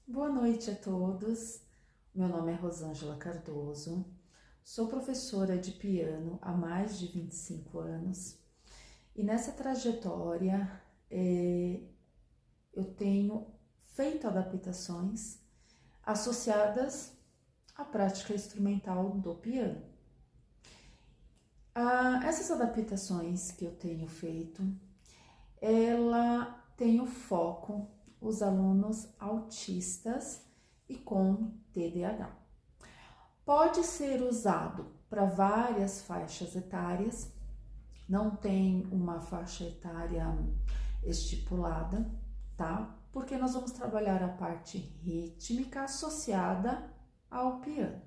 Boa noite a todos. Meu nome é Rosângela Cardoso. Sou professora de piano há mais de 25 anos e nessa trajetória eu tenho feito adaptações associadas à prática instrumental do piano. Essas adaptações que eu tenho feito, ela tem o foco os alunos autistas e com TDAH. Pode ser usado para várias faixas etárias, não tem uma faixa etária estipulada, tá? Porque nós vamos trabalhar a parte rítmica associada ao piano.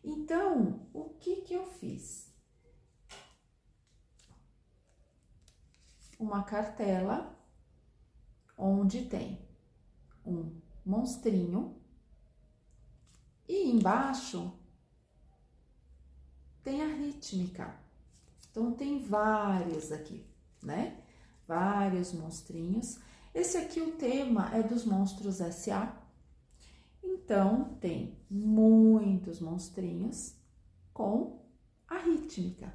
Então, o que eu fiz? Uma cartela onde tem um monstrinho e embaixo tem a rítmica. Então tem vários aqui, né? Vários monstrinhos. Esse aqui o tema é dos monstros S.A. Então tem muitos monstrinhos com a rítmica.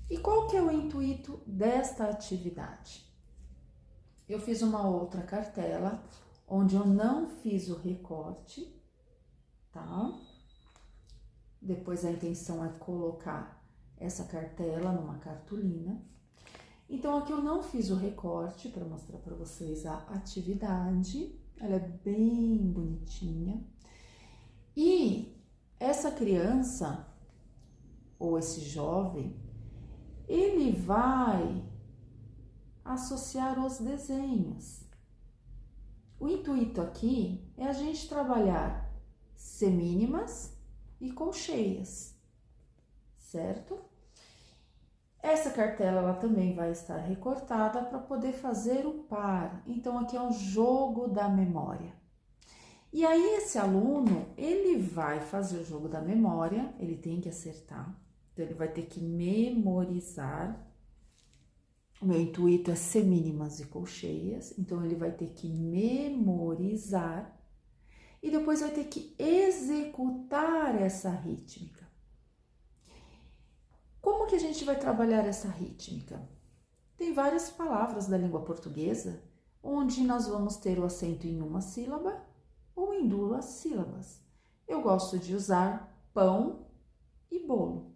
E qual que é o intuito desta atividade? Eu fiz uma outra cartela, onde eu não fiz o recorte, tá? Depois a intenção é colocar essa cartela numa cartolina. Então, aqui eu não fiz o recorte para mostrar para vocês a atividade. Ela é bem bonitinha. E essa criança, ou esse jovem, ele vai associar os desenhos. O intuito aqui é a gente trabalhar semínimas e colcheias, certo? Essa cartela ela também vai estar recortada para poder fazer o par. Então aqui é um jogo da memória. E aí esse aluno, ele vai fazer o jogo da memória, ele tem que acertar. Então ele vai ter que memorizar. O meu intuito é semínimas e colcheias, então ele vai ter que memorizar e depois vai ter que executar essa rítmica. Como que a gente vai trabalhar essa rítmica? Tem várias palavras da língua portuguesa onde nós vamos ter o acento em uma sílaba ou em duas sílabas. Eu gosto de usar pão e bolo.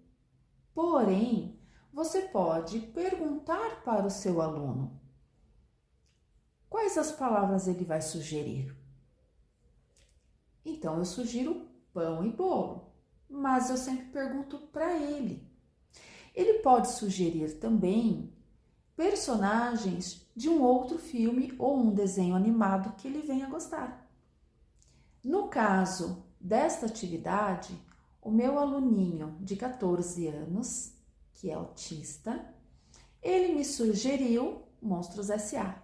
Porém, você pode perguntar para o seu aluno quais as palavras ele vai sugerir. Então, eu sugiro pão e bolo, mas eu sempre pergunto para ele. Ele pode sugerir também personagens de um outro filme ou um desenho animado que ele venha gostar. No caso desta atividade, o meu aluninho de 14 anos, que é autista, ele me sugeriu Monstros S.A.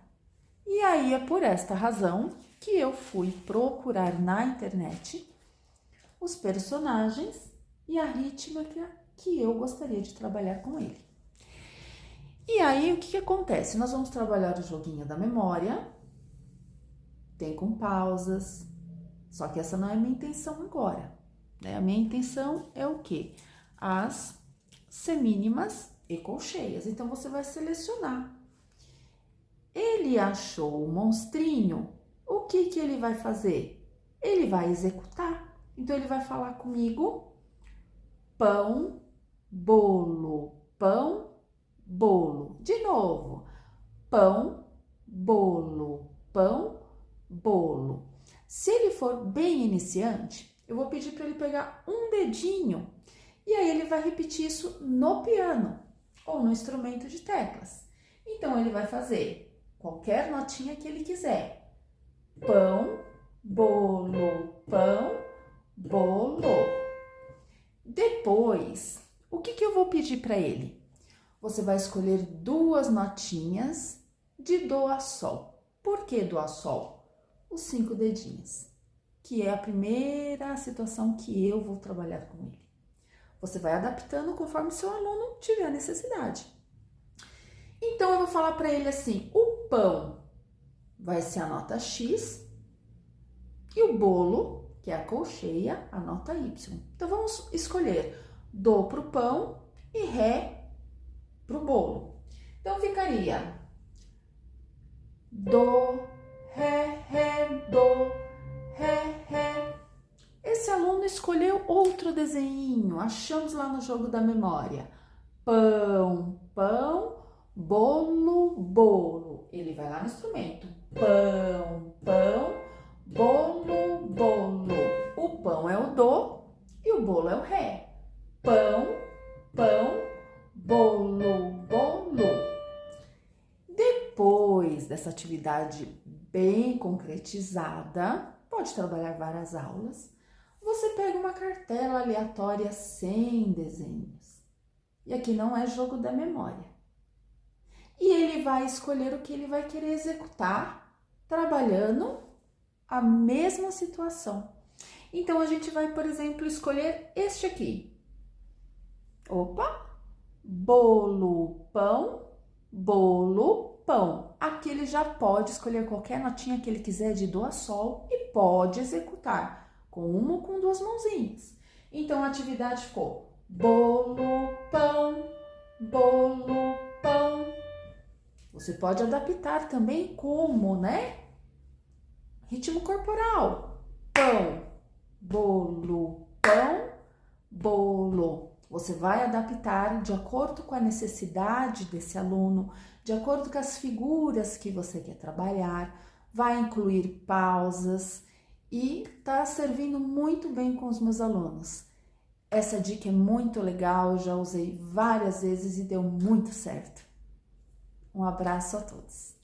E aí é por esta razão que eu fui procurar na internet os personagens e a rítmica que eu gostaria de trabalhar com ele. E aí o que acontece? Nós vamos trabalhar o joguinho da memória, tem com pausas, só que essa não é a minha intenção agora, né? A minha intenção é o quê? As semínimas e colcheias. Então, você vai selecionar. Ele achou o monstrinho, o que ele vai fazer? Ele vai executar. Então, ele vai falar comigo, pão, bolo, pão, bolo. De novo, pão, bolo, pão, bolo. Se ele for bem iniciante, eu vou pedir para ele pegar um dedinho e aí ele vai repetir isso no piano ou no instrumento de teclas. Então, ele vai fazer qualquer notinha que ele quiser. Pão, bolo, pão, bolo. Depois, o que eu vou pedir para ele? Você vai escolher duas notinhas de Dó a Sol. Por que Dó a Sol? Os 5 dedinhos, que é a primeira situação que eu vou trabalhar com ele. Você vai adaptando conforme seu aluno tiver necessidade. Então, eu vou falar para ele assim, o pão vai ser a nota X, o bolo, que é a colcheia, a nota Y. Então, vamos escolher Dó para o pão e Ré para o bolo. Então, ficaria Dó, Ré, Dó, Ré. Esse aluno escolheu outro desenho, achamos lá no jogo da memória. Pão, bolo. Ele vai lá no instrumento. Pão, bolo. O pão é o Dó e o bolo é o Ré. Pão, bolo. Depois dessa atividade bem concretizada, pode trabalhar várias aulas, você pega uma cartela aleatória sem desenhos. E aqui não é jogo da memória. E ele vai escolher o que ele vai querer executar, trabalhando a mesma situação. Então, a gente vai, por exemplo, escolher este aqui. Opa! Bolo, pão. Aqui ele já pode escolher qualquer notinha que ele quiser de Dó a Sol e pode executar com uma ou com duas mãozinhas. Então, a atividade ficou bolo, pão. Você pode adaptar também como, né? Ritmo corporal. Pão, bolo. Você vai adaptar de acordo com a necessidade desse aluno, de acordo com as figuras que você quer trabalhar, vai incluir pausas e tá servindo muito bem com os meus alunos. Essa dica é muito legal, já usei várias vezes e deu muito certo. Um abraço a todos.